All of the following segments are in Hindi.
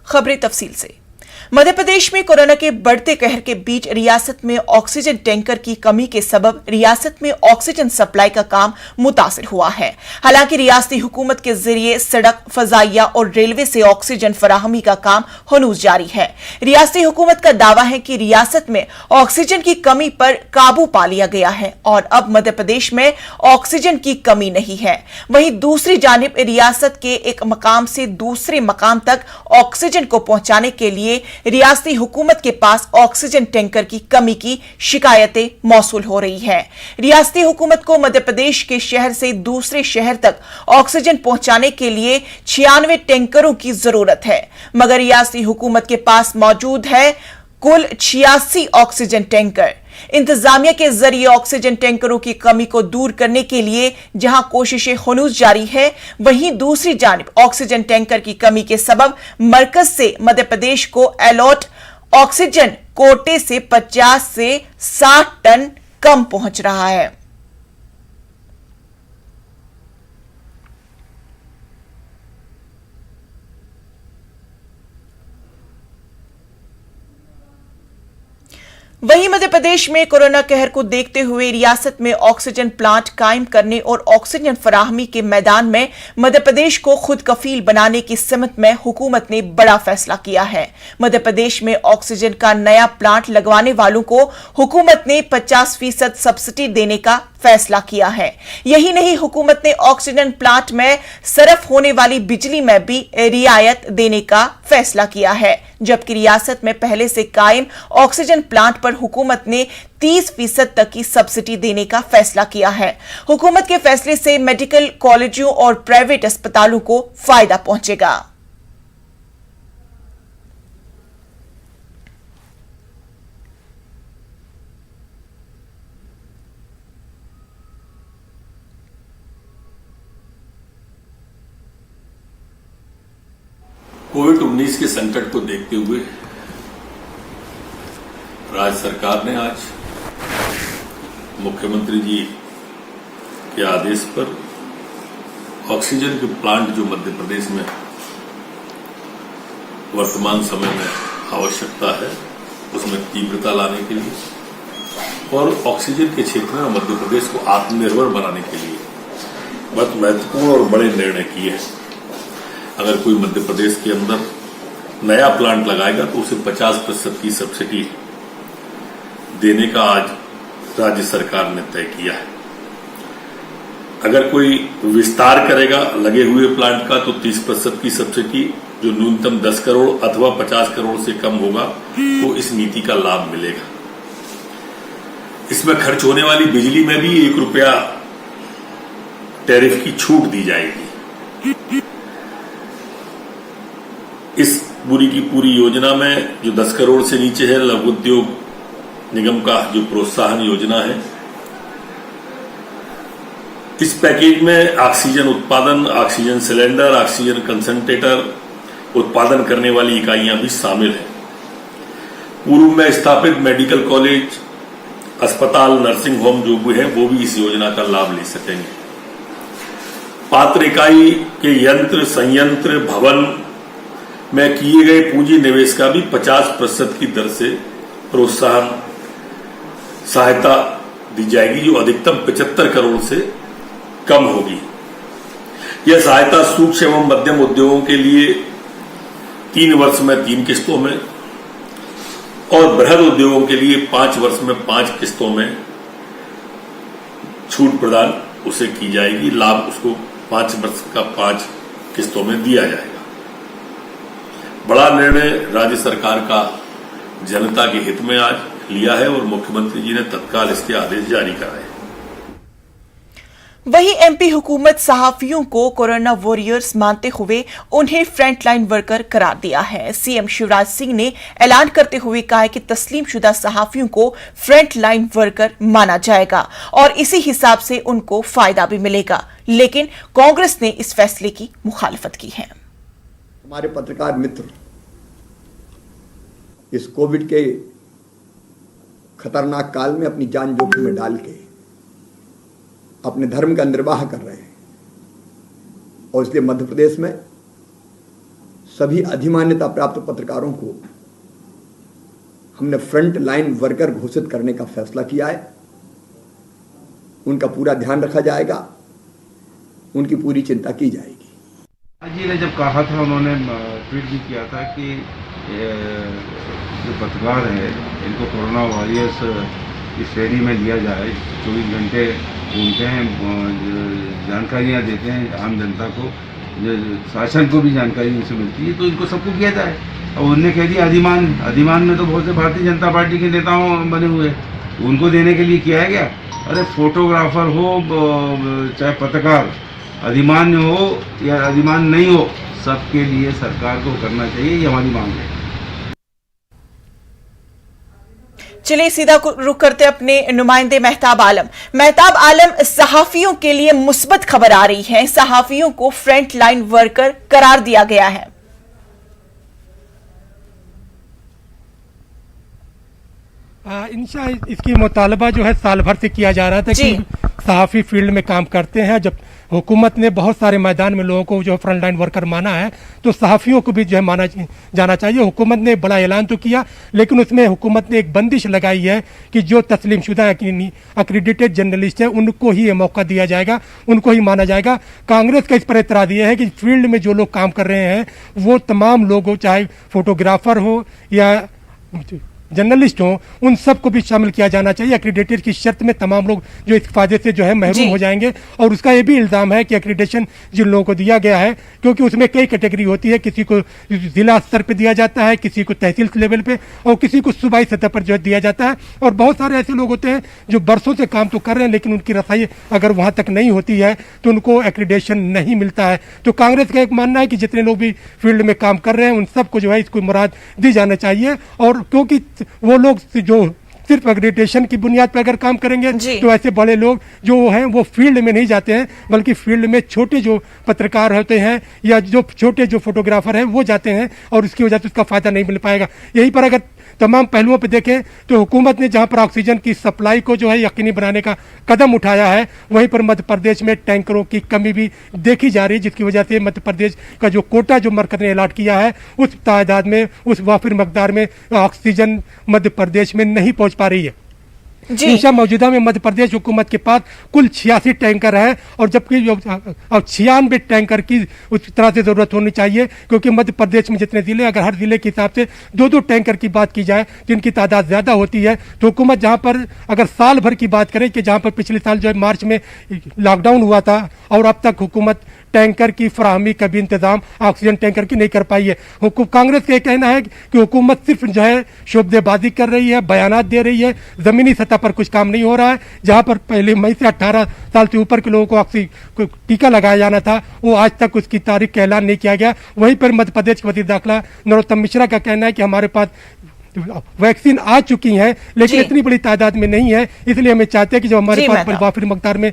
खबरें तफसील से। मध्य प्रदेश में कोरोना के बढ़ते कहर के बीच रियासत में ऑक्सीजन टैंकर की कमी के सबब रियासत में ऑक्सीजन सप्लाई का काम मुतासिर हुआ है। हालांकि रियासती हुकूमत के जरिए सड़क, फजाइया और रेलवे से ऑक्सीजन फराहमी का काम हनूज जारी है। रियासती हुकूमत का दावा है कि रियासत में ऑक्सीजन की कमी पर काबू पा लिया गया है और अब मध्य प्रदेश में ऑक्सीजन की कमी नहीं है। वहीं दूसरी जानिब रियासत के एक मकाम से दूसरे मकाम तक ऑक्सीजन को पहुंचाने के लिए रियासती हुकूमत के पास ऑक्सीजन टैंकर की कमी की शिकायतें मौसूल हो रही है। रियासती हुकूमत को मध्य प्रदेश के शहर से दूसरे शहर तक ऑक्सीजन पहुंचाने के लिए 96 टैंकरों की जरूरत है, मगर रियासती हुकूमत के पास मौजूद है कुल 86 ऑक्सीजन टैंकर। इंतजामिया के जरिए ऑक्सीजन टैंकरों की कमी को दूर करने के लिए जहां कोशिशें हनूज जारी है, वहीं दूसरी जानिब ऑक्सीजन टैंकर की कमी के सबब मरकज से मध्य प्रदेश को अलॉट ऑक्सीजन कोटे से 50 से 60 टन कम पहुंच रहा है। वहीं मध्य प्रदेश में कोरोना कहर को देखते हुए रियासत में ऑक्सीजन प्लांट कायम करने और ऑक्सीजन फराहमी के मैदान में मध्य प्रदेश को खुद कफील बनाने की सिमत में हुकूमत ने बड़ा फैसला किया है। मध्य प्रदेश में ऑक्सीजन का नया प्लांट लगवाने वालों को हुकूमत ने 50% सब्सिडी देने का फैसला किया है। यही नहीं, हुकूमत ने ऑक्सीजन प्लांट में सरफ होने वाली बिजली में भी रियायत देने का फैसला किया है, जबकि रियासत में पहले से कायम ऑक्सीजन प्लांट पर हुकूमत ने 30% तक की सब्सिडी देने का फैसला किया है। हुकूमत के फैसले से मेडिकल कॉलेजों और प्राइवेट अस्पतालों को फायदा पहुंचेगा। कोविड-19 के संकट को देखते हुए राज्य सरकार ने आज मुख्यमंत्री जी के आदेश पर ऑक्सीजन के प्लांट जो मध्य प्रदेश में वर्तमान समय में आवश्यकता है, उसमें तीव्रता लाने के लिए और ऑक्सीजन के क्षेत्र में मध्य प्रदेश को आत्मनिर्भर बनाने के लिए बहुत महत्वपूर्ण और बड़े निर्णय किए हैं। अगर कोई मध्य प्रदेश के अंदर नया प्लांट लगाएगा तो उसे 50% की सब्सिडी देने का आज राज्य सरकार ने तय किया है। अगर कोई विस्तार करेगा लगे हुए प्लांट का तो 30% की सब्सिडी, जो न्यूनतम 10 करोड़ अथवा 50 करोड़ से कम होगा तो इस नीति का लाभ मिलेगा। इसमें खर्च होने वाली बिजली में भी 1 रुपया टैरिफ की छूट दी जाएगी। इस पूरी की पूरी योजना में जो 10 करोड़ से नीचे है, लघु उद्योग निगम का जो प्रोत्साहन योजना है, इस पैकेज में ऑक्सीजन उत्पादन, ऑक्सीजन सिलेंडर, ऑक्सीजन कंसंट्रेटर उत्पादन करने वाली इकाइयां भी शामिल हैं। पूर्व में स्थापित मेडिकल कॉलेज, अस्पताल, नर्सिंग होम जो भी है वो भी इस योजना का लाभ ले सकेंगे। पात्र इकाई के यंत्र, संयंत्र, भवन में किए गए पूंजी निवेश का भी 50% की दर से प्रोत्साहन सहायता दी जाएगी, जो अधिकतम 75 करोड़ से कम होगी। यह सहायता सूक्ष्म एवं मध्यम उद्योगों के लिए 3 वर्ष में 3 किस्तों में और बृहद उद्योगों के लिए 5 वर्ष में 5 किस्तों में छूट प्रदान उसे की जाएगी। लाभ उसको 5 वर्ष का 5 किस्तों में दिया जाएगा। बड़ा निर्णय राज्य सरकार का जनता के हित में आज लिया है और मुख्यमंत्री जी ने तत्काल इसके आदेश जारी कराए। वहीं एमपी हुकूमत सहाफियों को कोरोना वॉरियर्स मानते हुए उन्हें फ्रंटलाइन वर्कर करार दिया है। सीएम शिवराज सिंह ने ऐलान करते हुए कहा है कि तस्लीमशुदा सहाफियों को फ्रंटलाइन वर्कर माना जाएगा और इसी हिसाब से उनको फायदा भी मिलेगा, लेकिन कांग्रेस ने इस फैसले की मुखालफत की है। हमारे पत्रकार मित्र इस कोविड के खतरनाक काल में अपनी जान जोखिम में डाल के अपने धर्म का निर्वाह कर रहे हैं और इसलिए मध्य प्रदेश में सभी अधिमान्यता प्राप्त पत्रकारों को हमने फ्रंट लाइन वर्कर घोषित करने का फैसला किया है। उनका पूरा ध्यान रखा जाएगा, उनकी पूरी चिंता की जाएगी। जी ने जब कहा था, उन्होंने ट्वीट भी किया था कि जो पत्रकार हैं इनको कोरोना वॉरियर्स की श्रेणी में लिया जाए। 24 घंटे घूमते हैं, जानकारियाँ देते हैं आम जनता को, शासन को भी जानकारी उनसे मिलती है, तो इनको सबको किया जाए। और उनने कह दिया अधिमान में तो बहुत से भारतीय जनता पार्टी के नेताओं बने हुए, उनको देने के लिए किया गया। अरे फोटोग्राफर हो चाहे पत्रकार, अधिमान हो या अधिमान नहीं हो, सबके लिए सरकार को करना चाहिए, ये हमारी मांग है। चलिए सीधा रुख करते अपने नुमाइंदे मेहताब आलम। मेहताब आलम, सहाफियों के लिए मुस्बत खबर आ रही है, सहाफियों को फ्रंट लाइन वर्कर करार दिया गया है। इंशा इसकी मुतालबा जो है साल भर से किया जा रहा था कि सहाफ़ी फील्ड में काम करते हैं। जब हुकूमत ने बहुत सारे मैदान में लोगों को जो फ्रंट लाइन वर्कर माना है, तो सहाफ़ियों को भी जो है माना जाना चाहिए। हुकूमत ने बड़ा ऐलान तो किया, लेकिन उसमें हुकूमत ने एक बंदिश लगाई है कि जो तस्लीमशुदा एक्रीडिटेड जर्नलिस्ट है उनको ही ये मौका दिया जाएगा, उनको ही माना जाएगा। कांग्रेस का इस पर एतराज़ ये है कि फील्ड में जो लोग काम कर रहे हैं वो तमाम लोग, चाहे फोटोग्राफर हो या जर्नलिस्ट हो, उन सबको भी शामिल किया जाना चाहिए। एक्रीडेटेड की शर्त में तमाम लोग जो इस फायदे से जो है महरूम हो जाएंगे। और उसका ये भी इल्जाम है कि एक्रीडेशन जिन लोगों को दिया गया है, क्योंकि उसमें कई कैटेगरी होती है, किसी को जिला स्तर पे दिया जाता है, किसी को तहसील लेवल पे, और किसी को सूबाई सतह पर जो है दिया जाता है। और बहुत सारे ऐसे लोग होते हैं जो बरसों से काम तो कर रहे हैं, लेकिन उनकी रसाई अगर वहां तक नहीं होती है तो उनको एक्रीडेशन नहीं मिलता है। तो कांग्रेस का एक मानना है कि जितने लोग भी फील्ड में काम कर रहे हैं उन सबको जो है इसको मुराद दी जाना चाहिए। और क्योंकि वो लोग जो सिर्फ एक्रीडिटेशन की बुनियाद पर अगर काम करेंगे तो ऐसे बड़े लोग जो हैं वो फील्ड में नहीं जाते हैं, बल्कि फील्ड में छोटे जो पत्रकार होते हैं या जो छोटे जो फोटोग्राफर हैं वो जाते हैं, और उसकी वजह से उसका फायदा नहीं मिल पाएगा। यहीं पर अगर तमाम पहलुओं पर देखें तो हुकूमत ने जहां पर ऑक्सीजन की सप्लाई को जो है यकीनी बनाने का कदम उठाया है, वहीं पर मध्य प्रदेश में टैंकरों की कमी भी देखी जा रही है, जिसकी वजह से मध्य प्रदेश का जो कोटा जो मरकज ने अलॉट किया है उस तादाद में, उस वाफिर मकदार में ऑक्सीजन मध्य प्रदेश में नहीं पहुंच पा रही है। इंशा मौजूदा में मध्य प्रदेश हुकूमत के पास कुल 86 टैंकर है, और जबकि 96 टैंकर की उस तरह से जरूरत होनी चाहिए, क्योंकि मध्य प्रदेश में जितने जिले, अगर हर जिले के हिसाब से 2-2 टैंकर की बात की जाए जिनकी तादाद ज्यादा होती है, तो हुकूमत जहां पर अगर साल भर की बात करें कि जहां पर पिछले साल जो है मार्च में लॉकडाउन हुआ था और अब तक हुकूमत टैंकर की फराहमी का भी इंतजाम ऑक्सीजन टैंकर की नहीं कर पाई है। कांग्रेस का कहना है कि हुकूमत सिर्फ जो है शोबदेबाजी कर रही है, बयानात दे रही है, जमीनी सतह पर कुछ काम नहीं हो रहा है। जहां पर पहले मई से 18 साल से ऊपर के लोगों को टीका लगाया जाना था, वो आज तक उसकी तारीख का ऐलान नहीं किया गया। वहीं पर मध्य प्रदेश के वजीर दाखिला नरोत्तम मिश्रा का कहना है कि हमारे पास वैक्सीन आ चुकी हैं, लेकिन इतनी बड़ी तादाद में नहीं है, इसलिए हमें चाहते हैं कि जब हमारे पास वाफिर मकदार में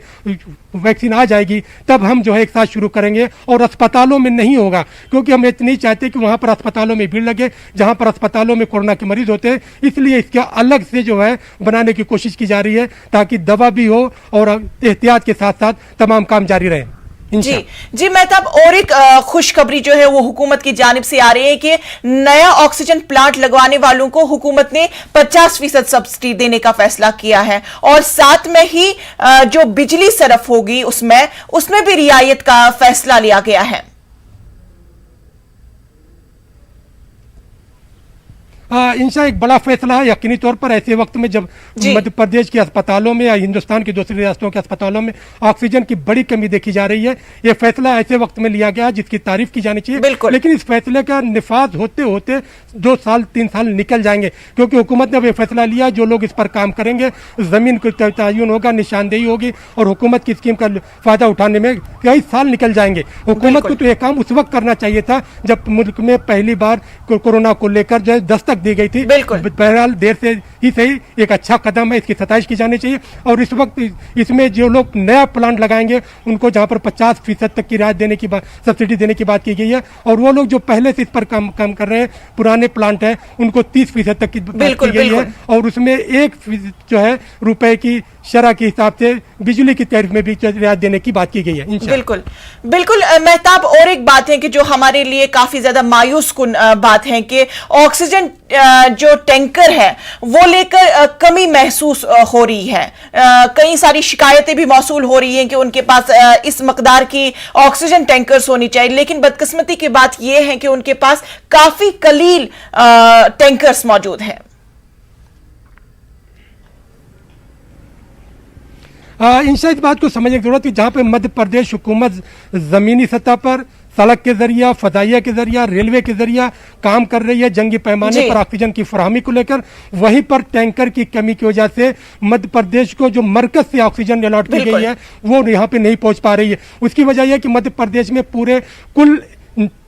वैक्सीन आ जाएगी तब हम जो है एक साथ शुरू करेंगे। और अस्पतालों में नहीं होगा, क्योंकि हम इतनी चाहते कि वहां पर अस्पतालों में भीड़ लगे जहां पर अस्पतालों में कोरोना के मरीज होते हैं, इसलिए इसके अलग से जो है बनाने की कोशिश की जा रही है, ताकि दवा भी हो और एहतियात के साथ साथ तमाम काम जारी रहे। जी मेहताब, और एक खुशखबरी जो है वो हुकूमत की जानिब से आ रही है कि नया ऑक्सीजन प्लांट लगवाने वालों को हुकूमत ने 50% सब्सिडी देने का फैसला किया है, और साथ में ही जो बिजली सरफ होगी उसमें भी रियायत का फैसला लिया गया है। इंशा एक बड़ा फैसला है यकीनी तौर पर ऐसे वक्त में जब मध्य प्रदेश के अस्पतालों में या हिंदुस्तान की दूसरी रियासतों के अस्पतालों में ऑक्सीजन की बड़ी कमी देखी जा रही है। यह फैसला ऐसे वक्त में लिया गया जिसकी तारीफ की जानी चाहिए, लेकिन इस फैसले का निफाज होते होते 2 साल 3 साल निकल जाएंगे, क्योंकि हुकूमत ने अब यह फैसला लिया जो लोग इस पर काम करेंगे जमीन को तयन होगा, निशानदेही होगी, और हुकूमत की स्कीम का फायदा उठाने में कई साल निकल जाएंगे। हुकूमत को तो यह काम उस वक्त करना चाहिए था जब मुल्क में पहली बार कोरोना को लेकर जो दस्तक दी गई थी। बहरहाल देर से ही सही एक अच्छा कदम है, इसकी सताइश की जानी चाहिए। और इस वक्त इसमें जो लोग नया प्लांट लगाएंगे उनको जहां पर 50% तक की रियायत देने की बात, सब्सिडी देने की बात की गई है, और वो लोग जो पहले से इस पर काम कर रहे हैं, पुराने प्लांट है, उनको 30% तक की बात की गई है, और उसमें 1 जो है रुपए की शरह के हिसाब से बिजली की टैरिफ में भी रियायत देने की बात की गई है इंशाअल्लाह। बिल्कुल बिल्कुल मेहताब, और एक बात है कि जो हमारे लिए काफी ज्यादा मायूस कुन बात है कि ऑक्सीजन जो टैंकर है वो लेकर कमी महसूस हो रही है। कई सारी शिकायतें भी मौसूल हो रही हैं कि उनके पास इस मकदार की ऑक्सीजन टैंकर्स होनी चाहिए, लेकिन बदकिस्मती की बात यह है कि उनके पास काफी कलील टैंकर्स मौजूद हैं। इंशा इस बात को समझने की जरूरत है, जहां पे मध्य प्रदेश हुकूमत जमीनी सतह पर सड़क के जरिया, फदाइया के जरिया, रेलवे के जरिया काम कर रही है जंगी पैमाने पर ऑक्सीजन की फराहमी को लेकर, वहीं पर टैंकर की कमी की वजह से मध्य प्रदेश को जो मरकज से ऑक्सीजन अलॉट की गई है वो यहाँ पे नहीं पहुंच पा रही है। उसकी वजह यह कि मध्य प्रदेश में पूरे कुल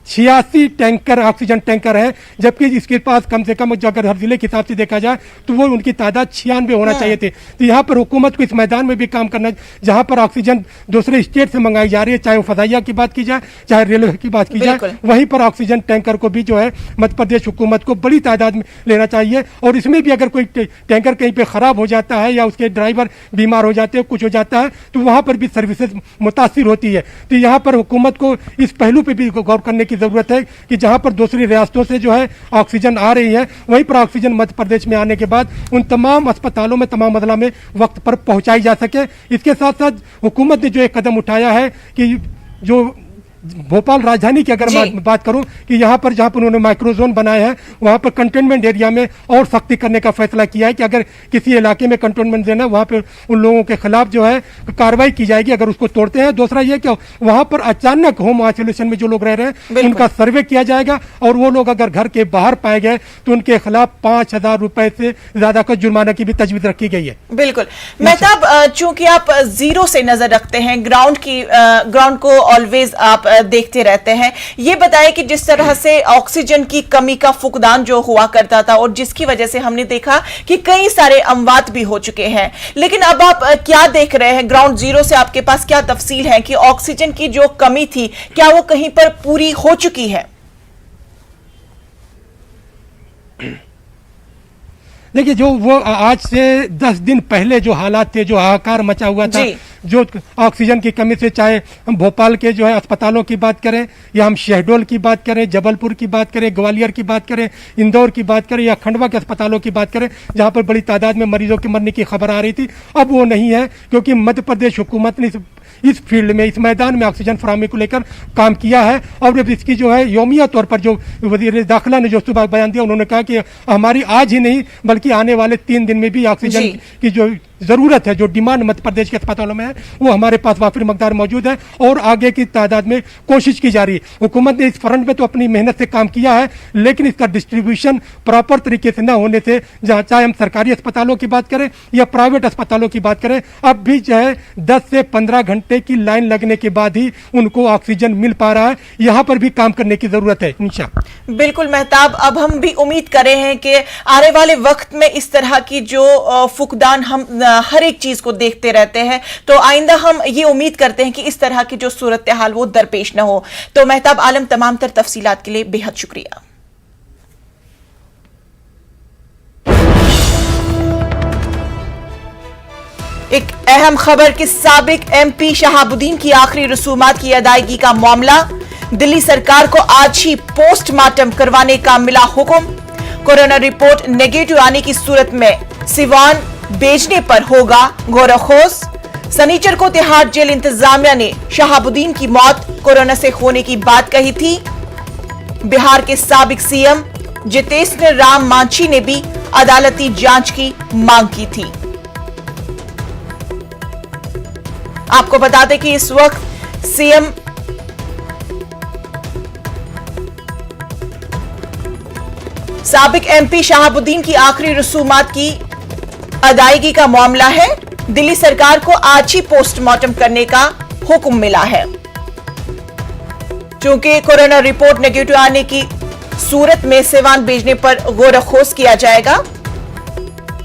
86 टैंकर ऑक्सीजन टैंकर है, जबकि इसके पास कम से कम अगर हर जिले के हिसाब से देखा जाए तो वो उनकी तादाद 96 होना चाहिए थे। तो यहाँ पर हुकूमत को इस मैदान में भी काम करना, जहाँ पर ऑक्सीजन दूसरे स्टेट से मंगाई जा रही है, चाहे वो फदाइया की बात की जाए चाहे रेलवे की बात की जाए, वहीं पर ऑक्सीजन टैंकर को भी जो है मध्य प्रदेश हुकूमत को बड़ी तादाद में लेना चाहिए। और इसमें भी अगर कोई टैंकर कहीं पर खराब हो जाता है या उसके ड्राइवर बीमार हो जाते हैं, कुछ हो जाता है, तो वहाँ पर भी सर्विसेज मुतासिर होती है। तो यहाँ पर हुकूमत को इस पहलू पर भी गौर करने की जरूरत है कि जहां पर दूसरी रियासतों से जो है ऑक्सीजन आ रही है, वहीं पर ऑक्सीजन मध्य प्रदेश में आने के बाद उन तमाम अस्पतालों में, तमाम अदला में वक्त पर पहुंचाई जा सके। इसके साथ साथ हुकूमत ने जो एक कदम उठाया है कि जो भोपाल राजधानी की अगर मैं बात करूं कि यहाँ पर जहां पर उन्होंने माइक्रोजोन बनाए हैं, वहां पर कंटेनमेंट एरिया में और सख्ती करने का फैसला किया है कि अगर किसी इलाके में कंटेनमेंट देना, वहां पर उन लोगों के खिलाफ जो है कार्रवाई की जाएगी अगर उसको तोड़ते हैं। दूसरा यह कि वहां पर अचानक होम आइसोलेशन में जो लोग रह रहे हैं उनका सर्वे किया जाएगा और वो लोग अगर घर के बाहर पाए गए तो उनके खिलाफ 5,000 रुपए से ज्यादा का जुर्माना की भी तजवीज रखी गई है। बिल्कुल मेहताब, चूंकि आप जीरो से नजर रखते हैं, ग्राउंड को ऑलवेज आप देखते रहते हैं, ये बताएं कि जिस तरह से ऑक्सीजन की कमी का फुकदान जो हुआ करता था और जिसकी वजह से हमने देखा कि कई सारे अमवात भी हो चुके हैं, लेकिन अब आप क्या देख रहे हैं ग्राउंड जीरो से? आपके पास क्या तफसील है कि ऑक्सीजन की जो कमी थी क्या वो कहीं पर पूरी हो चुकी है? देखिए, जो वो आज से 10 दिन पहले जो हालात थे, जो हाहाकार मचा हुआ था, जो ऑक्सीजन की कमी से, चाहे हम भोपाल के जो है अस्पतालों की बात करें या हम शहडोल की बात करें, जबलपुर की बात करें, ग्वालियर की बात करें, इंदौर की बात करें या खंडवा के अस्पतालों की बात करें, जहां पर बड़ी तादाद में मरीजों के मरने की खबर आ रही थी, अब वो नहीं है, क्योंकि मध्य प्रदेश हुकूमत ने इस फील्ड में, इस मैदान में ऑक्सीजन फराहमी को लेकर काम किया है। और जब इसकी जो है यौमिया तौर पर जो वज़ीर दाखिला ने जो सुबह बयान दिया, उन्होंने कहा कि हमारी आज ही नहीं बल्कि आने वाले 3 दिन में भी ऑक्सीजन की जो जरूरत है, जो डिमांड मध्य प्रदेश के अस्पतालों में है, वो हमारे पास वाफिर मकदार मौजूद है और आगे की तादाद में कोशिश की जा रही है। हुकूमत ने इस फ्रंट में तो अपनी मेहनत से काम किया है, लेकिन इसका डिस्ट्रीब्यूशन प्रॉपर तरीके से न होने से, चाहे हम सरकारी अस्पतालों की बात करें या प्राइवेट अस्पतालों की बात करें, अब भी जो है 10 से 15 घंटे की लाइन लगने के बाद ही उनको ऑक्सीजन मिल पा रहा है। यहाँ पर भी काम करने की जरूरत है इंशाअल्लाह। बिल्कुल मेहताब, अब हम भी उम्मीद कर रहे हैं कि आने वाले वक्त में इस तरह की जो फुकदान हम हर एक चीज को देखते रहते हैं, तो आइंदा हम ये उम्मीद करते हैं कि इस तरह की जो सूरत हाल वो दरपेश न हो। तो मेहताब आलम, तमाम तर तफसीलात के लिए बेहद शुक्रिया। एक अहम खबर कि साबिक एमपी शहाबुद्दीन की आखिरी रसूमात की अदायगी का मामला, दिल्ली सरकार को आज ही पोस्टमार्टम करवाने का मिला हुक्म। कोरोना रिपोर्ट नेगेटिव आने की सूरत में सिवान भेजने पर होगा गौरखोज। सनीचर को तिहाड़ जेल इंतजामिया ने शहाबुद्दीन की मौत कोरोना से होने की बात कही थी। बिहार के साबिक सीएम जितेंद्र राम मांझी ने भी अदालती जांच की मांग की थी। आपको बता दें कि इस वक्त सीएम साबिक एमपी शहाबुद्दीन की आखिरी रसूमात की अदायगी का मामला है। दिल्ली सरकार को आज ही पोस्टमार्टम करने का हुक्म मिला है। चूंकि कोरोना रिपोर्ट नेगेटिव आने की सूरत में सिवान भेजने पर गौरखोज किया जाएगा।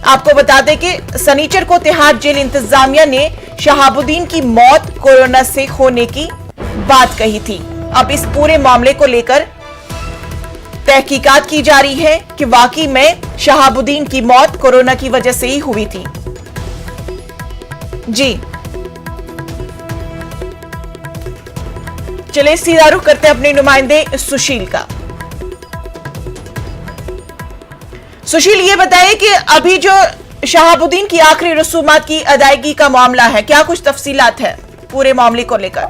आपको बता दें कि सनीचर को तिहाड़ जेल इंतजामिया ने शहाबुद्दीन की मौत कोरोना से होने की बात कही थी। अब इस पूरे मामले को लेकर तहकीकात की जा रही है कि वाकई में शहाबुद्दीन की मौत कोरोना की वजह से ही हुई थी। जी, चलिए सीधा रुख करते हैं अपने नुमाइंदे सुशील का। सुशील, ये बताइए कि अभी जो शहाबुद्दीन की आखिरी रसूमात की अदायगी का मामला है, क्या कुछ तफसीलात है पूरे मामले को लेकर?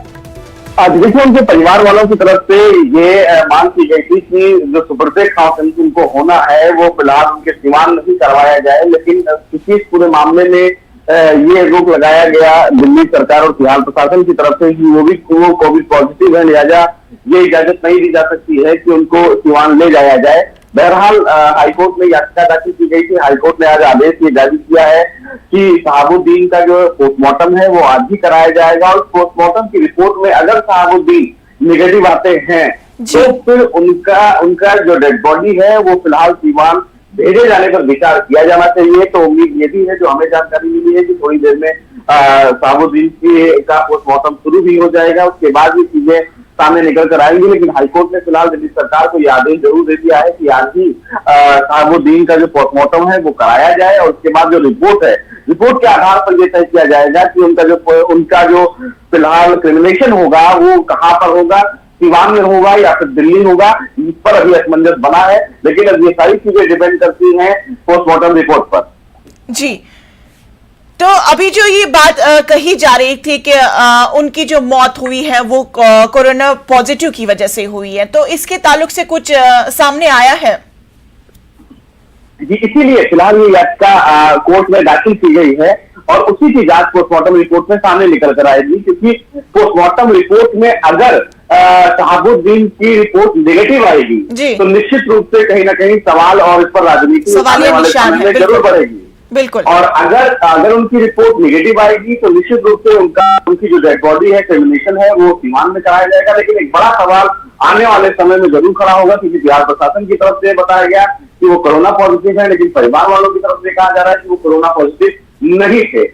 देखिए, उनके परिवार वालों की तरफ से ये मांग की गई थी कि जो सुपुर्दे खां उनको होना है वो फिलहाल उनके सीमान नहीं करवाया जाए, लेकिन इस पूरे मामले में ये रोक लगाया गया दिल्ली सरकार और फिलहाल प्रशासन की तरफ से कि वो कोविड पॉजिटिव है, लिहाजा ये इजाजत नहीं दी जा सकती है कि उनको सीवान ले जाया जाए। बहरहाल हाईकोर्ट में याचिका दाखिल की गई थी। हाईकोर्ट ने आज आदेश ये जारी किया है कि शहाबुद्दीन का जो पोस्टमार्टम है वो आज ही कराया जाएगा और पोस्टमार्टम की रिपोर्ट में अगर शहाबुद्दीन निगेटिव आते हैं तो फिर उनका जो डेड बॉडी है वो फिलहाल सीवान भेजे जाने पर विचार किया जाना चाहिए। तो उम्मीद ये भी है, जो हमें जानकारी मिली है, कि थोड़ी देर में शहाबुद्दीन का पोस्टमार्टम शुरू भी हो जाएगा, उसके बाद भी चीजें सामने निकल कर आएंगे। लेकिन हाईकोर्ट ने फिलहाल दिल्ली सरकार को यह आदेश जरूर दे दिया है कि आज ही शहाबुद्दीन का जो पोस्टमार्टम है वो कराया जाए और उसके बाद जो रिपोर्ट है, रिपोर्ट के आधार पर यह तय किया जाएगा कि उनका जो फिलहाल क्रिमिनेशन होगा वो कहां पर होगा, सीवान में होगा या फिर दिल्ली होगा, इस पर अभी असमंजस बना है। लेकिन अब ये सारी चीजें डिपेंड करती हैं पोस्टमार्टम रिपोर्ट पर। जी, तो अभी जो ये बात कही जा रही थी कि उनकी जो मौत हुई है वो कोरोना पॉजिटिव की वजह से हुई है, तो इसके ताल्लुक से कुछ सामने आया है? जी, इसीलिए फिलहाल ये याचिका कोर्ट में दाखिल की गई है और उसी की जांच पोस्टमार्टम रिपोर्ट में सामने निकल कर आएगी, क्योंकि पोस्टमार्टम रिपोर्ट में अगर शहाबुद्दीन की रिपोर्ट नेगेटिव आएगी तो निश्चित रूप से कहीं ना कहीं सवाल और इस पर राजनीति जरूर बढ़ेगी। बिल्कुल। और अगर उनकी रिपोर्ट निगेटिव आएगी तो निश्चित रूप से उनकी जो डेड बॉडी है, क्रिमिनेशन है, वो सीवान में कराया जाएगा। लेकिन एक बड़ा सवाल आने वाले समय में जरूर खड़ा होगा, क्योंकि बिहार प्रशासन की तरफ से बताया गया कि वो कोरोना पॉजिटिव है, लेकिन परिवार वालों की तरफ से कहा जा रहा है कि वो कोरोना पॉजिटिव नहीं थे।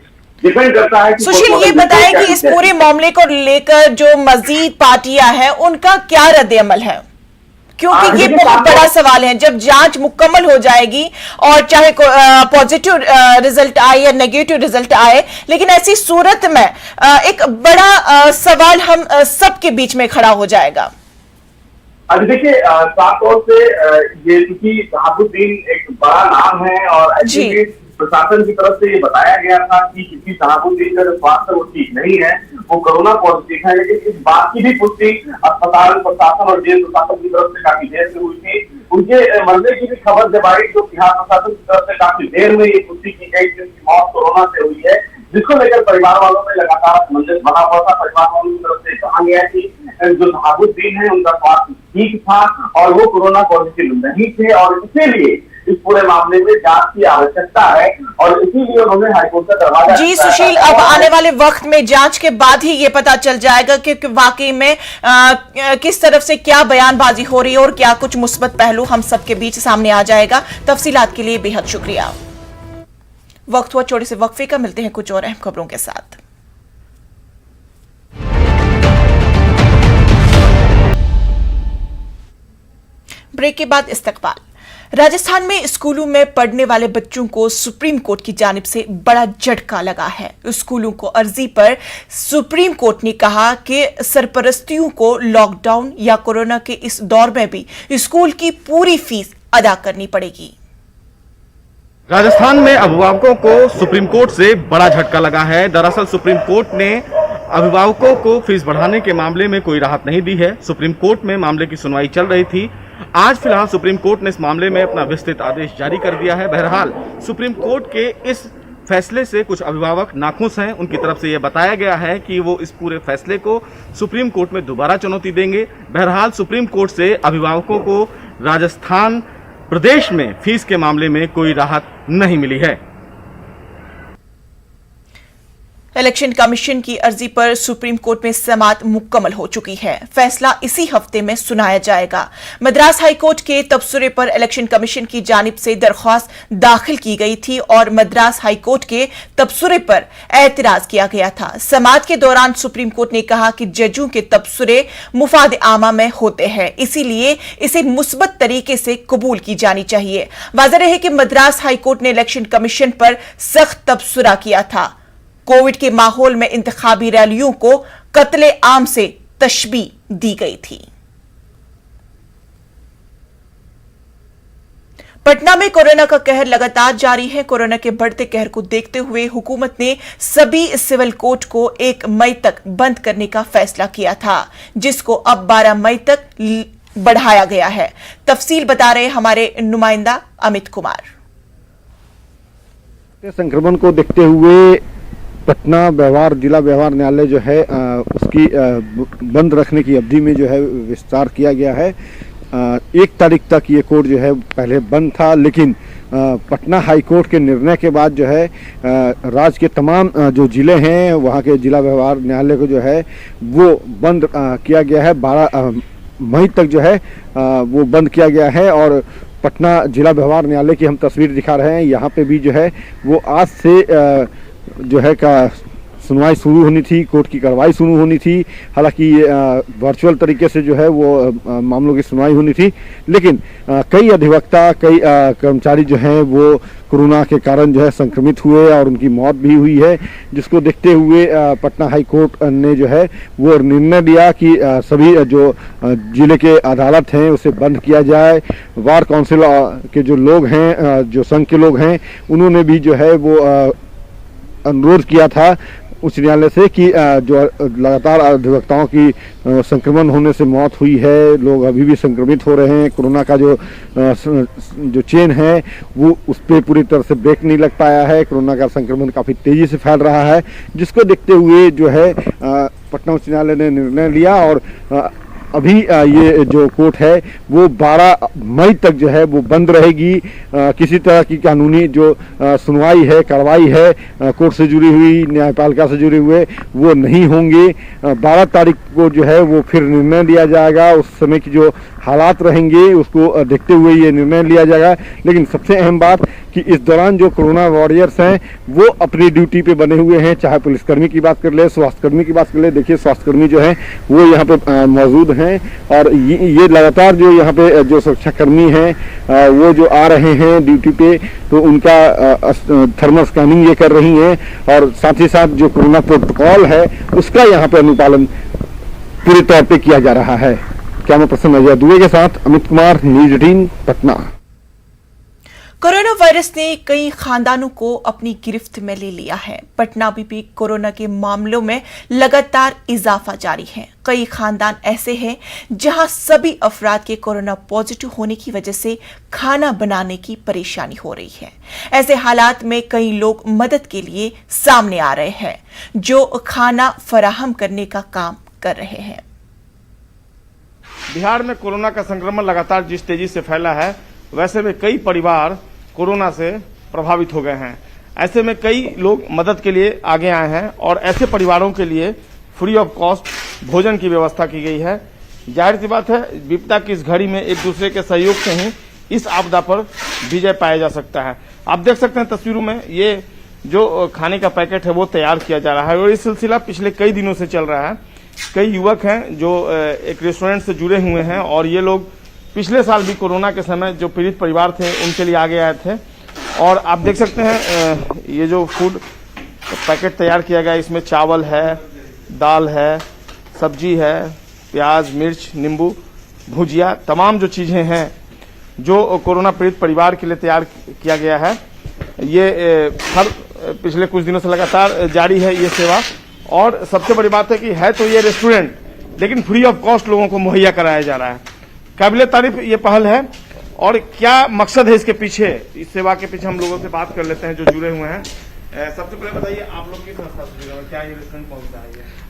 डिपेंड करता है कि सुशील, ये बताएं कि इस पूरे मामले को लेकर जो मजीद पार्टियां हैं उनका क्या रद्द-ए-अमल है, क्योंकि ये बहुत बड़ा सवाल है। जब जांच मुकम्मल हो जाएगी और चाहे पॉजिटिव रिजल्ट आए या नेगेटिव रिजल्ट आए, लेकिन ऐसी सूरत में एक बड़ा सवाल हम सबके बीच में खड़ा हो जाएगा। अभी देखिए, साफ तौर से ये क्योंकि शहाबुद्दीन एक बड़ा नाम है और ऐसे प्रशासन की तरफ से ये बताया गया था कि किसी शहाबुद्दीन का जो स्वास्थ्य वो ठीक नहीं है, वो कोरोना पॉजिटिव है। लेकिन इस बात की भी पुष्टि अस्पताल प्रशासन और जेल प्रशासन की तरफ से काफी देर से हुई थी। उनके मरने की भी खबर जब आई तो बिहार प्रशासन की तरफ से काफी देर में ये पुष्टि की गई कि उनकी मौत कोरोना से हुई है, जिसको लेकर परिवार वालों में लगातार असमंजस बना हुआ था। परिवार वालों की तरफ से कहा गया कि जो शहाबुद्दीन है उनका स्वास्थ्य ठीक था और वो कोरोना पॉजिटिव नहीं थे और इसीलिए इस पूरे मामले में जांच की आवश्यकता है और इसीलिए उन्होंने हाईकोर्ट का दरवाजा। जी सुशील, अब आने वाले वक्त में जांच के बाद ही ये पता चल जाएगा कि वाकई में किस तरफ से क्या बयानबाजी हो रही है और क्या कुछ मुस्बत पहलू हम सबके बीच सामने आ जाएगा। तफसीलात के लिए बेहद शुक्रिया। वक्त हुआ छोटे से वक्फे का, मिलते हैं कुछ और अहम खबरों के साथ। ब्रेक के बाद इस्तकबाल। राजस्थान में स्कूलों में पढ़ने वाले बच्चों को सुप्रीम कोर्ट की जानिब से बड़ा झटका लगा है। स्कूलों को अर्जी पर सुप्रीम कोर्ट ने कहा कि सरपरस्तियों को लॉकडाउन या कोरोना के इस दौर में भी स्कूल की पूरी फीस अदा करनी पड़ेगी। राजस्थान में अभिभावकों को सुप्रीम कोर्ट से बड़ा झटका लगा है। दरअसल सुप्रीम कोर्ट ने अभिभावकों को फीस बढ़ाने के मामले में कोई राहत नहीं दी है। सुप्रीम कोर्ट में मामले की सुनवाई चल रही थी। आज फिलहाल सुप्रीम कोर्ट ने इस मामले में अपना विस्तृत आदेश जारी कर दिया है। बहरहाल सुप्रीम कोर्ट के इस फैसले से कुछ अभिभावक नाखुश हैं। उनकी तरफ से यह बताया गया है कि वो इस पूरे फैसले को सुप्रीम कोर्ट में दोबारा चुनौती देंगे। बहरहाल सुप्रीम कोर्ट से अभिभावकों को राजस्थान प्रदेश में फीस के मामले में कोई राहत नहीं मिली है। इलेक्शन कमीशन की अर्जी पर सुप्रीम कोर्ट में समाअत मुकम्मल हो चुकी है। फैसला इसी हफ्ते में सुनाया जाएगा। मद्रास हाई कोर्ट के तबसरे पर इलेक्शन कमीशन की जानिब से दरख्वास्त दाखिल की गई थी और मद्रास हाई कोर्ट के तबसरे पर एतराज किया गया था। समाअत के दौरान सुप्रीम कोर्ट ने कहा कि जजों के तबसरे मुफाद आमा में होते हैं, इसीलिए इसे मुस्बत तरीके से कबूल की जानी चाहिए। वाज़ेह है कि मद्रास हाई कोर्ट ने इलेक्शन कमीशन पर सख्त तबसरा किया था। कोविड के माहौल में इंतखाबी रैलियों को कत्ले आम से तशबीह दी गई थी। पटना में कोरोना का कहर लगातार जारी है। कोरोना के बढ़ते कहर को देखते हुए हुकूमत ने सभी सिविल कोर्ट को 1 मई तक बंद करने का फैसला किया था, जिसको अब 12 मई तक बढ़ाया गया है। तफसील बता रहे हमारे नुमाइंदा अमित कुमार। संक्रमण को देखते हुए पटना व्यवहार जिला व्यवहार न्यायालय जो है उसकी बंद रखने की अवधि में जो है विस्तार किया गया है। 1 तारीख तक ये कोर्ट जो है पहले बंद था, लेकिन पटना हाई कोर्ट के निर्णय के बाद जो है राज्य के तमाम जो जिले हैं वहाँ के जिला व्यवहार न्यायालय को जो है वो बंद किया गया है। 12 मई तक जो है वो बंद किया गया है। और पटना जिला व्यवहार न्यायालय की हम तस्वीर दिखा रहे हैं। यहाँ पे भी जो है वो आज से जो है का सुनवाई शुरू होनी थी, कोर्ट की कार्रवाई शुरू होनी थी। हालांकि वर्चुअल तरीके से जो है वो मामलों की सुनवाई होनी थी, लेकिन कई अधिवक्ता कई कर्मचारी जो हैं वो कोरोना के कारण जो है संक्रमित हुए और उनकी मौत भी हुई है, जिसको देखते हुए पटना हाई कोर्ट ने जो है वो निर्णय लिया कि सभी जो जिले के अदालत हैं उसे बंद किया जाए। बार काउंसिल के जो लोग हैं, जो संघ के लोग हैं, उन्होंने भी जो है वो अनुरोध किया था उच्च न्यायालय से कि जो लगातार अधिवक्ताओं की संक्रमण होने से मौत हुई है, लोग अभी भी संक्रमित हो रहे हैं, कोरोना का जो चेन है वो उस पर पूरी तरह से ब्रेक नहीं लग पाया है। कोरोना का संक्रमण काफ़ी तेज़ी से फैल रहा है, जिसको देखते हुए जो है पटना उच्च न्यायालय ने निर्णय लिया और अभी ये जो कोर्ट है वो 12 मई तक जो है वो बंद रहेगी। किसी तरह की कानूनी जो सुनवाई है, कार्रवाई है कोर्ट से जुड़ी हुई, न्यायपालिका से जुड़े हुए, वो नहीं होंगे। 12 तारीख को जो है वो फिर निर्णय लिया जाएगा। उस समय की जो हालात रहेंगे उसको देखते हुए ये निर्णय लिया जाएगा। लेकिन सबसे अहम बात कि इस दौरान जो कोरोना वॉरियर्स हैं वो अपनी ड्यूटी पे बने हुए हैं, चाहे पुलिसकर्मी की बात कर ले, स्वास्थ्यकर्मी की बात कर ले। देखिए स्वास्थ्यकर्मी जो है वो यहाँ पे मौजूद हैं और ये लगातार जो यहाँ पे जो सुरक्षाकर्मी हैं वो जो आ रहे हैं ड्यूटी पे, तो उनका थर्मल स्कैनिंग ये कर रही हैं और साथ ही साथ जो कोरोना प्रोटोकॉल है उसका यहाँ पे अनुपालन पूरे तौर पे किया जा रहा है। कैमरा पर्सन अजय दुबे के साथ Amit Kumar, news 18 Patna. Corona virus ने कई खानदानों को अपनी गिरफ्त में ले लिया है। पटना में भी कोरोना के मामलों में लगातार इजाफा जारी है। कई खानदान ऐसे हैं जहां सभी अफराद के कोरोना पॉजिटिव होने की वजह से खाना बनाने की परेशानी हो रही है। ऐसे हालात में कई लोग मदद के लिए सामने आ रहे हैं, जो खाना फराहम करने का काम कर रहे हैं। बिहार में कोरोना का संक्रमण लगातार जिस तेजी से फैला है, वैसे में कई परिवार कोरोना से प्रभावित हो गए हैं। ऐसे में कई लोग मदद के लिए आगे आए हैं और ऐसे परिवारों के लिए फ्री ऑफ कॉस्ट भोजन की व्यवस्था की गई है। जाहिर सी बात है, विपदा की इस घड़ी में एक दूसरे के सहयोग से ही इस आपदा पर विजय पाया जा सकता है। आप देख सकते हैं तस्वीरों में, ये जो खाने का पैकेट है वो तैयार किया जा रहा है और ये सिलसिला पिछले कई दिनों से चल रहा है। कई युवक हैं जो एक रेस्टोरेंट से जुड़े हुए हैं और ये लोग पिछले साल भी कोरोना के समय जो पीड़ित परिवार थे उनके लिए आगे आए थे। और आप देख सकते हैं ये जो फूड पैकेट तैयार किया गया, इसमें चावल है, दाल है, सब्जी है, प्याज, मिर्च, नींबू, भुजिया, तमाम जो चीजें हैं जो कोरोना पीड़ित परिवार के लिए तैयार किया गया है। ये हर पिछले कुछ दिनों से लगातार जारी है ये सेवा। और सबसे बड़ी बात है कि है तो ये रेस्टोरेंट, लेकिन फ्री ऑफ कॉस्ट लोगों को मुहैया कराया जा रहा है। काबिले तारीफ ये पहल है। और क्या मकसद है इसके पीछे, इस सेवा के पीछे हम लोगों से बात कर लेते हैं जो जुड़े हुए हैं। सबसे पहले बताइए, आप लोग किस संस्था से जुड़े हैं, क्या ये रेस्टोरेंट पहुंचता है?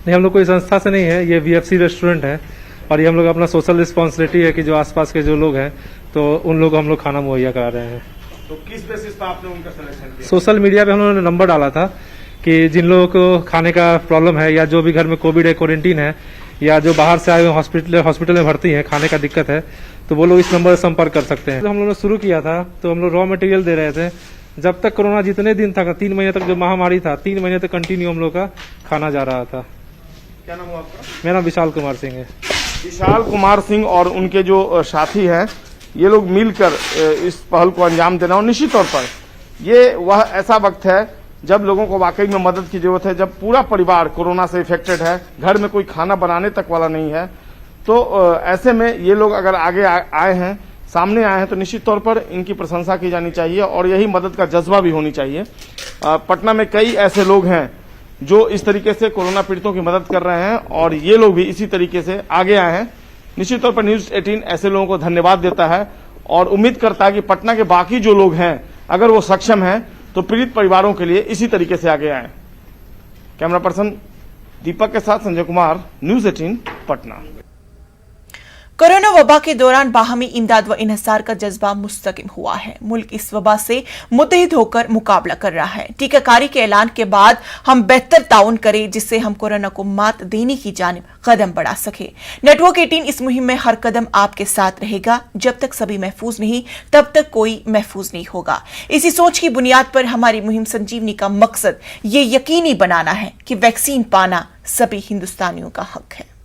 नहीं, हम लोग कोई संस्था से नहीं है, ये VFC रेस्टोरेंट है और ये हम लोग अपना सोशल रिस्पॉन्सिबिलिटी है कि जो आसपास के जो लोग हैं तो उन लोग हम लोग खाना मुहैया करा रहे हैं। तो किस बेसिस पर आपने उनका सिलेक्शन किया? सोशल मीडिया पे हम लोगों ने नंबर डाला था कि जिन लोगों को खाने का प्रॉब्लम है या जो भी घर में कोविड है, क्वारंटीन है, या जो बाहर से आए हुए हॉस्पिटल में भर्ती है, खाने का दिक्कत है, तो वो लोग इस नंबर से संपर्क कर सकते हैं। तो हम लोगों ने शुरू किया था तो हम लोग रॉ मटेरियल दे रहे थे। जब तक कोरोना जितने दिन था, 3 महीने तक जो महामारी था, 3 महीने तक कंटिन्यू हम लोग का खाना जा रहा था। क्या नाम हुआ आपका? मेरा नाम विशाल कुमार सिंह है। विशाल कुमार सिंह और उनके जो साथी हैं, ये लोग मिलकर इस पहल को अंजाम देना। और निश्चित तौर पर ये वह ऐसा वक्त है जब लोगों को वाकई में मदद की जरूरत है, जब पूरा परिवार कोरोना से इफेक्टेड है, घर में कोई खाना बनाने तक वाला नहीं है, तो ऐसे में ये लोग अगर आगे आए हैं, सामने आए हैं, तो निश्चित तौर पर इनकी प्रशंसा की जानी चाहिए और यही मदद का जज्बा भी होनी चाहिए। पटना में कई ऐसे लोग हैं जो इस तरीके से कोरोना पीड़ितों की मदद कर रहे हैं और ये लोग भी इसी तरीके से आगे आए हैं। निश्चित तौर पर न्यूज 18 ऐसे लोगों को धन्यवाद देता है और उम्मीद करता है कि पटना के बाकी जो लोग हैं, अगर वो सक्षम हैं तो पीड़ित परिवारों के लिए इसी तरीके से आगे आए। कैमरा पर्सन दीपक के साथ संजय कुमार, न्यूज 18 पटना। कोरोना वबा के दौरान बाहमी इमदाद व इन्हिसार का जज्बा मुस्तकिम हुआ है। मुल्क इस वबा से मुत्तहिद होकर मुकाबला कर रहा है। टीकाकारी के ऐलान के बाद हम बेहतर ताउन करें जिससे हम कोरोना को मात देने की जानिब कदम बढ़ा सके। नेटवर्क 18 इस मुहिम में हर कदम आपके साथ रहेगा। जब तक सभी महफूज नहीं, तब तक कोई महफूज नहीं होगा। इसी सोच की बुनियाद पर हमारी मुहिम संजीवनी का मकसद ये यकीनी बनाना है कि वैक्सीन पाना सभी हिंदुस्तानियों का हक है।